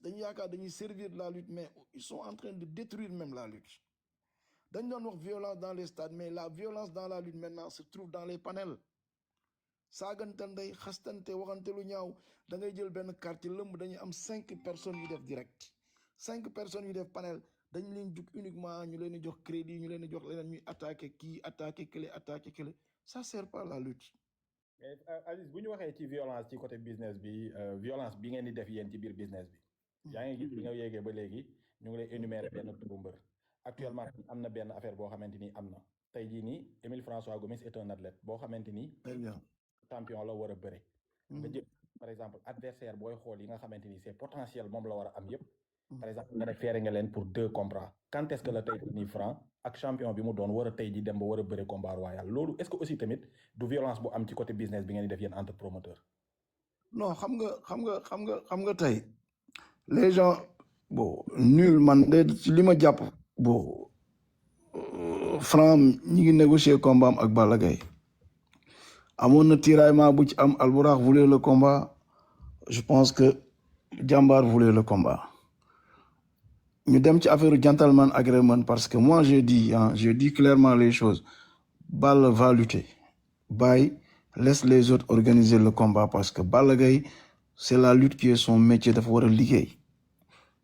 dañu yaakaar dañuy servir la lutte mais ils sont en train de détruire même la lutte dañ doon wax violence dans les stades mais la violence dans la lutte maintenant se trouve dans les panels saagante ndey xastante waxante lu ñaaw da ngay jël benn quartier lëmb dañuy am 5 personnes yu def direct 5 personnes yu def panel dañ leen jug uniquement ñu leen di jox crédit ñu leen di jox leneen ñuy attaquer kii attaquer kële ça sert pas la lutte. mais Aziz bu ñu waxee ci violence ci côté business bi violence bi ngeen di def yéen ci biir business bi yaa ngi gis bi nga yéegee ba léegi ñu ngi lay énumérer benn turu mbër actuellement am na benn affaire boo xamante ni am na tey jii nii Émile François Gomis est un athlète boo xamante ni très bien champion la war a bëre nga jël par exemple adversaire booy xool yi nga xamante ni c'est potentiel moom la war a am yëpp par exemple nga ne feere nga leen pour 2 combats quand est-ce que la tey jii nii Franc ak champion bi mu doon war a tey ji dem ba war a bëre combat royal loolu est-ce que aussi tamit du violence bu am ci côté business bi ngeen di def yéen entre promoteur non xam nga tey les gens bon nul man de ci li ma jàpp bon Franc ñi ngi négocier combat am ak Balla Gaye amoon na tiraillement bu ci am Albourakh voulait le combat je pense que Jambar voulait le combat ñu dem ci affaire gentleman agreement parce que moi je dis clairement les choses Balla va lutter Baye laisse les autres organiser le combat parce que Balla Gaye c'est la lutte qui est son métier dafa war a liggéey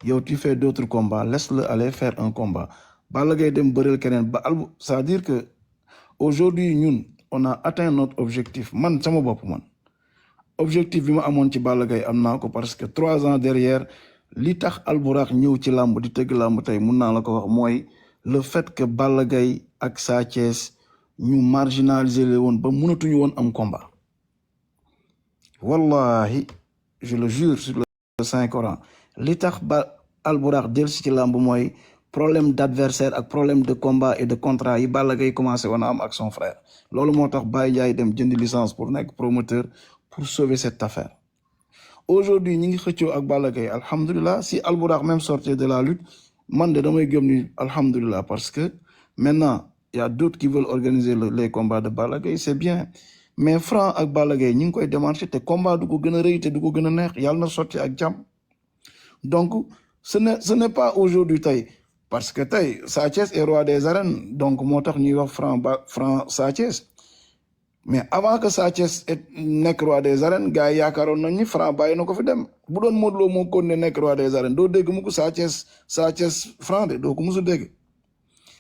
yow tu fais d'autres combats laisse-le aller faire un combat Balla Gaye dem bëreel keneen c'est-à-dire que aujourd'hui ñun on a atteint notre objectif man sama bopp man objectif bi ma amoon ci Balla Gaye am naa ko parce que 3 ans derrière li tax Albourakh ñëw ci làmb di tëgg làmb tey mun naa la ko wax mooy le fait que Balla Gaye ak Sa Thiès ñu marginaliser le woon ba mënatuñu woon am combat wallahi je le jure sur le Saint-Coran li tax ba Albourakh dellusi ci làmb mooy problème d'adversaire ak problème de combat et de contrat yi Balla Gaye commencé woon a am ak son frère loolu moo tax Baye Ndiaye dem jënd licence pour nekk promoteur pour sauver cette affaire aujourd'hui ñi ngi xëccoo ak Balla Gaye alhamdulilah si Albourakh même sortait de la lutte man de damay gëm ni alhamdulilah parce que maintenant il y a d'autres qui veulent organiser les combats de Balla Gaye c'est bien mais Franc ak Balla Gaye ñi ngi koy démarcher te combat du ko gën a rëy te du ko gën a neex yàlla na sotti ak jàmm donc ce n'est pas aujourd'hui tey parce que tey Sa Thiès est roi des arènes donc moo tax ñuy wax Franc Sa Thiès mais avant que Sa Thiès nekk roi des arènes gars yi yaakaaroon nañ ni Franc bàyyi na ko fi dem bu doon Modou Lo moo kon ne nekk roi des arènes doo dégg mu ko Sa Thiès Franc de doo ko musu dégg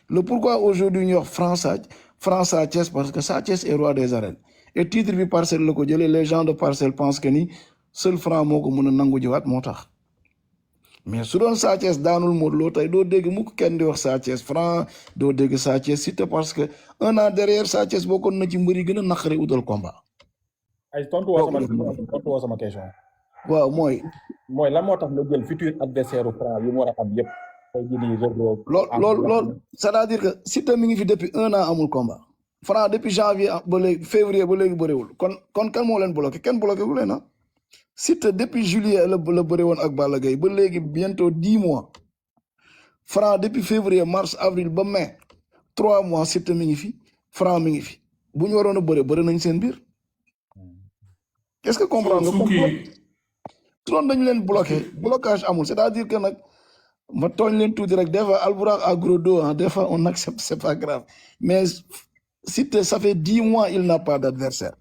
le pourquoi aujourd'hui ñuy wax Franc Sa Thiès parce que Sa Thiès est roi des arènes et titre bi Parcelles la ko jëlee les gens de Parcelles pensent que ni seul Franc moo ko mën a nangu jiwaat moo tax mais su doon Sa Thiès daanul Modou Lo tey doo dégg mu ko kenn di wax Sa Thiès Franc doo dégg Sa Thiès Siteu parce que 1 an derrière Sa Thiès bokkoon na ci mbër yi gën a naqari utal combat. ay tontu woo sama question. waaw mooy lan moo tax nga jël futur adversaire u Franc yi mu war a am yëpp. tey jii nii loolu c'est-à-dire que Siteu mi ngi fi depuis 1 an amul combat. Franc depuis janvier ba léegi février ba léegi bëriwul kon kan moo leen bloqué kenn bloqué wu leen ah. Siteu depuis juillet la bëri woon ak Balla Gaye ba léegi bientôt 10 mois Franc depuis février mars avril ba mai 3 mois Siteu mi ngi fi Franc mi ngi fi bu ñu waroon a bëri nañ seen biir est-ce que comprendre nga su doon dañu leen blocage amul c'est-à-dire que nag ma tooñ leen tuuti rek des fois Albourakh à gros dos des fois on accepte c'est pas grave mais Siteu ça fait 10 mois il n'a pas d'adversaire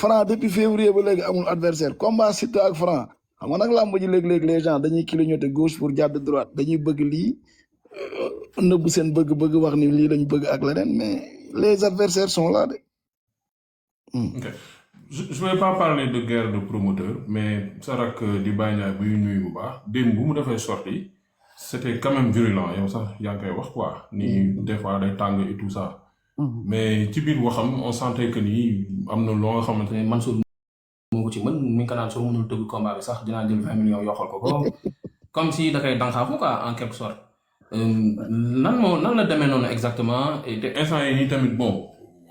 Franc depuis février ba léegi amul adversaire combat Siteu ak Franc xam nga nag làmb ji léegi les gens dañuy clignoter gauche pour jàdd droite dañuy bëgg lii nëbb seen bëgg wax ni lii lañ bëgg ak leneen mais les adversaires sont là de. Ok je vais pas parler de guerre de promoteur mais sa rak di Baye Ndiaye bu ñu nuyu bu baax démb bu mu defee sortie c'était quand même virulent yow sax yaa ngi koy wax quoi ni des fois day tàng et tout ça. mais ci biir waxam on sentait que ni am na loo nga xamante ne Mansour moo ko ci mën mi ngi ko naan soo mënul tëgg combat bi sax dinaa jël 20 millions yokkal ko comme si da koy danxaafu quoi en quelque sorte nan la demee noonu exactement et te instant yi nii tamit bon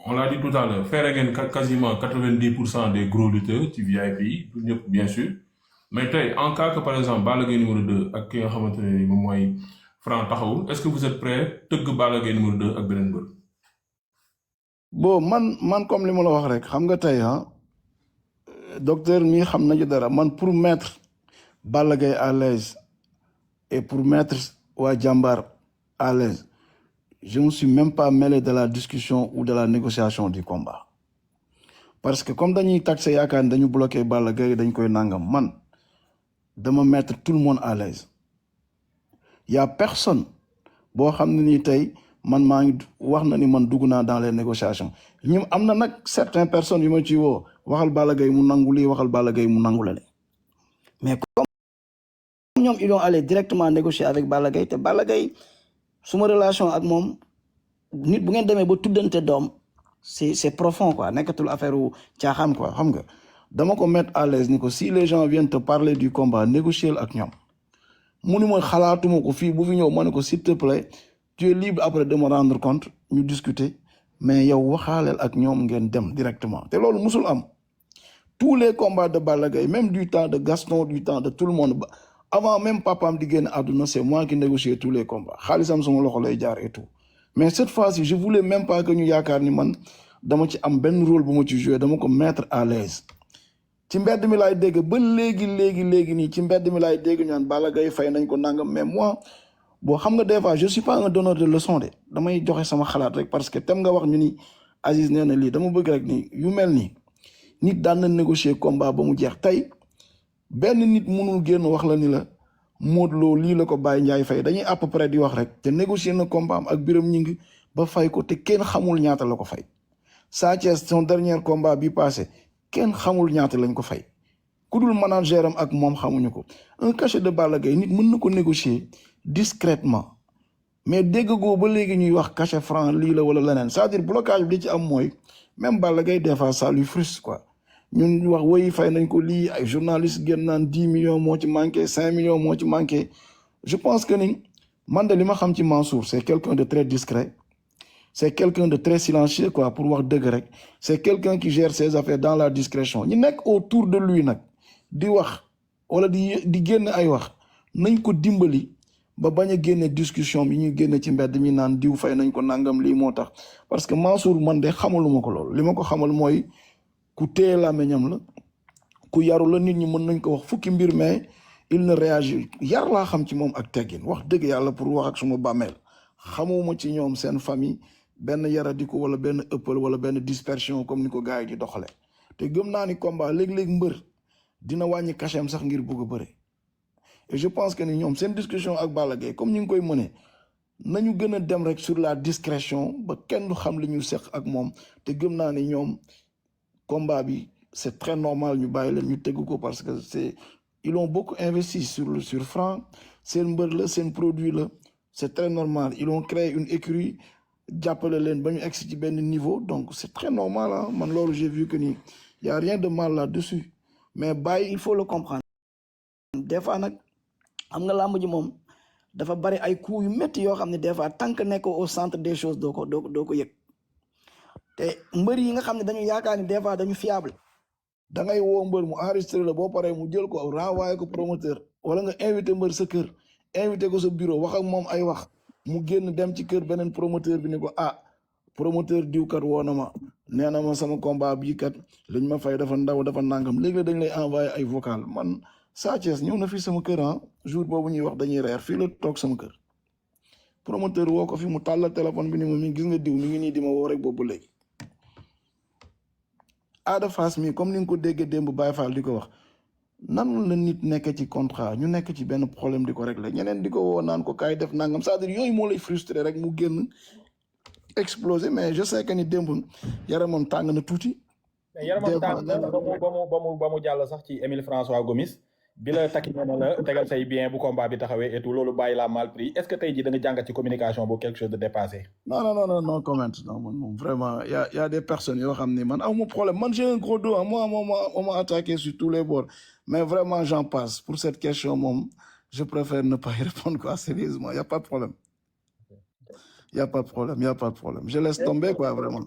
on l'a dit tout à l'heure faire ngeen quasiment 90% des gros lutteurs ci VIP du ñëpp bien sûr mais tey en cas que par exemple Balla Gaye numéro 2 ak ki nga xamante ne ni moom mooy Franc taxawul est-ce que vous êtes prêt tëgg Balla Gaye numéro 2 ak beneen mbër. bon man comme li ma la wax rek xam nga tey docteur mi xam nañu dara man pour mettre Balla Gaye à l'aise et pour mettre waa jàmbaar à l'aise, je ne me suis même pas mêlé de la discussion ou de la négociation du combat. Parce que comme dañuy taxé yaakaar dañu bloqué Balla Gaye dañ koy nangam man dama mettre tout le monde à l'aise. Y a personne boo xam ne nii tey man maa ngi wax na ni man dugg naa dans les négociations ñu am na nag certaines personnes yu ma ci woo waxal Balla Gaye mu nangu lii waxal Balla Gaye mu nangu la mais comme ñoom ils ont allé directement négocier avec Balla Gaye te Balla Gaye suma relation ak moom nit bu ngeen demee ba tuddante doom c'est profond quoi nekkatul affaire u caaxaan quoi xam nga dama ko mettre à l'aise ni ko si les gens viennent te parler du combat négocier ak ñoom munu ma xalaatuma ko fii bu fi ñëw ma ne ko s'il te plaît tu es libre après de me rendre compte ñu discuter mais yow waxaaleel ak ñoom ngeen dem directement te loolu musul am tous les combats de Balla Gaye même du temps de Gaston du temps de tout le monde avant même papaam di génn àdduna c'est moi qui négociais tous les combats xaalisam sama loxo lay jaar et tout mais cette fois-ci je voulais même pas que ñu yaakaar ni man dama ci am benn rôle bu ma ci jouer dama ko mettre à l'aise ci mbedd mi laay dégg ba léegi nii ci mbedd mi laay dégg ñaan Balla Gaye fay nañ ko nangam mais moi boo xam nga des fois je suis pas un donneur de leçon de damay joxe sama xalaat rek parce que tem nga wax ñu ni Aziz nee na lii dama bëgg rek ni yu mel nii nit daan na négocier combat ba mu jeex tey benn nit mënul génn wax la ni la Modou Lo lii la ko Baye Ndiaye fay dañuy à peu près di wax rek te négocier na combat am ak Biram Ñing ba fay ko te kenn xamul ñaata la ko fay Sa Thiès son dernier combat bi passé kenn xamul ñaata lañ ko fay ku dul manager am ak moom xamuñu ko un cachet de Balla Gaye nit mën na ko négocier discrètement mais dégg goo ba léegi ñuy wax cachet franc lii la wala leneen c'est-à-dire blocage bi di ci am mooy même Balla Gaye des fois ça lui frustre quoi ñun wax woyi fay nañ ko lii ay journaliste génn naan 10 millions moo ci manqué 5 millions moo ci manqué je pense que ni man de li ma xam ci Mansour c'est quelqu'un de très discret c'est quelqu'un de très silencieux quoi pour wax dëgg rek c'est quelqu'un qui gère ses affaires dans la discrétion ñi nekk autour de lui nag di wax wala di génn ay wax nañ ko dimbali ba bañ a génne discussion bi ñuy génne ci mbedd mi naan diw fay nañ ko nangam lii moo tax parce que Mansour man de xamaluma ko loolu li ma ko xamal mooy ku téye làmmiñam la ku yaru la nit ñi mën nañ ko wax fukki mbir mais il ne réagit yar laa xam ci moom ak teggin wax dëgg yàlla pour wax ak suma bàmmeel xamuma ci ñoom seen famille benn yaradiku wala benn ëppal wala benn dispersion comme ni ko gars yi di doxale te gëm naa ni combat léeg-léeg mbër dina wàññi cachet sax ngir bëgg a bëre et je pense que ni ñoom seen discussion ak Balla Gaye comme ñu ngi koy mëne nañu gën a dem rek sur la discrétion ba kenn du xam li ñu seq ak moom te gëm naa ni ñoom combat bi c'est très normal ñu bàyyi leen ñu tëgg ko parce que ils ont beaucoup investi sur franc seen mbër la seen produit la c'est très normal ils ont créé une écurie jàppale leen ba ñu egsi ci benn niveau donc c'est très normal ah man loolu j'ai vu que ni y a rien de mal là-dessus mais bàyyi il faut le comprendre des fois nag xam nga làmb ji moom dafa bari ay coups yu métti yoo xam ne des fois tant que nekk au centre des choses doo ko yëg te mbër yi nga xam ne dañu yaakaar ni des fois dañu fiable da ngay woo mbër mu enregistré la boo paree mu jël ko renvoyé ko promoteur wala nga invité mbër sa kër invité ko sa bureau wax ak moom ay wax mu génn dem ci kër beneen promoteur bi ne ko promoteur diw kat woo na ma nee na ma sama combat bii kat liñ ma fay dafa ndaw dafa nangam léegi dañ lay envoyé ay vocal man Sa Thiès ñëw na fii sama kër jour boobu ñuy wax dañuy reer fii la toog sama kër promoteur woo ko fi mu tàllal téléphone bi ni ma mi gis nga diw mi ngi nii di ma woo rek boobu léegi Ada Fass mi comme ni nga ko déggee démb Baye Fall di ko wax nan la nit nekk ci contrat ñu nekk ci benn problème di ko régler ñeneen di ko woo naan ko kaay def nangam c'est-à-dire yooyu moo lay frustré rek mu génn explosé mais je sais que ni démb yaramam tàng na tuuti. yaramam tàng na ba mu jàll sax ci Émile François Gomis bi la takki na la tegal say bien bu combat bi taxawee et tout loolu bàyyi la mal pris est-ce que tey jii da nga jàngat ci communication bu quelque chose de dépassé. non comment non man vraiment y a des personnes yoo xam ne man amu problème man j'ai un gros dos moi on m'a attaqué sur tous les bords mais vraiment j'en passe pour cette question moom je préfère ne pas y répondre quoi sérieusement y a pas de problème y a pas de problème je laisse tomber quoi vraiment.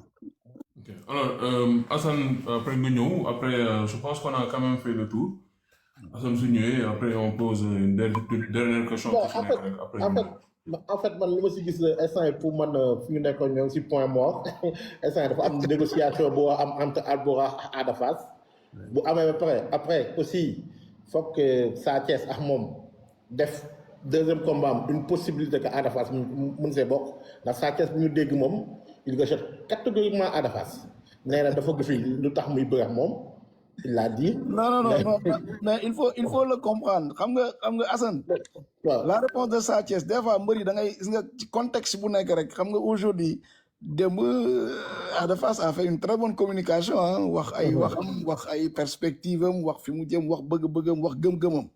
Ok alors Assane après nga ñëw après je pense qu'on a quand même fait le tour. Assane su ñëwee après on pose une dernière question. en fait man li ma si gis instant pour man fi ñu nekkoon ñoom si point mort instant dafa am négociation boo am entre Albourakh ak Ada Fass bu amee ba pare après aussi faut que Sa Thiès ak moom def deuxième combat am une possibilité que Ada Fass mun see bokk ndax Sa Thiès bu ñu dégg moom il rejette catégoriquement Ada Fass nee na dafa gis lu tax muy bëgg ak moom il l'a dit. non mais il faut le comprendre xam nga Assane. waaw la réponse de Sa Thiès des fois mbër yi da ngay gis nga ci contexte bu nekk rek xam nga aujourd'hui démb Ada Fass a fait une très bonne communication ah wax ay waxam wax ay perspective am wax fi mu jëm wax bëgg-bëggam wax gëm-gëmam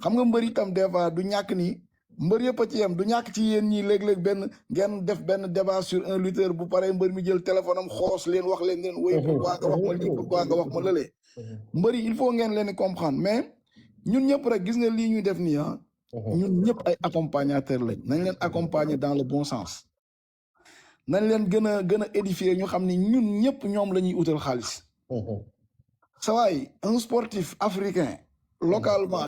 xam nga mbër itam des fois du ñàkk ni mbër yëpp a ci yem du ñàkk ci yéen ñi léeg-léeg benn ngeen def benn débat sur un lutteur bu paree mbër mi jël téléphone am xoos leen wax leen woy pourquoi nga wax ma lii pourquoi nga wax ma lëlee mbër yi il faut ngeen leen comprendre mais ñun ñëpp rek gis nga lii ñuy def nii ah ñun ñëpp ay accompagnateurs lañ nañ leen accompagner dans le bon sens nañ leen gën a édifier ñu xam ni ñun ñëpp ñoom la ñuy utal xaalis sa waay un sportif africain localement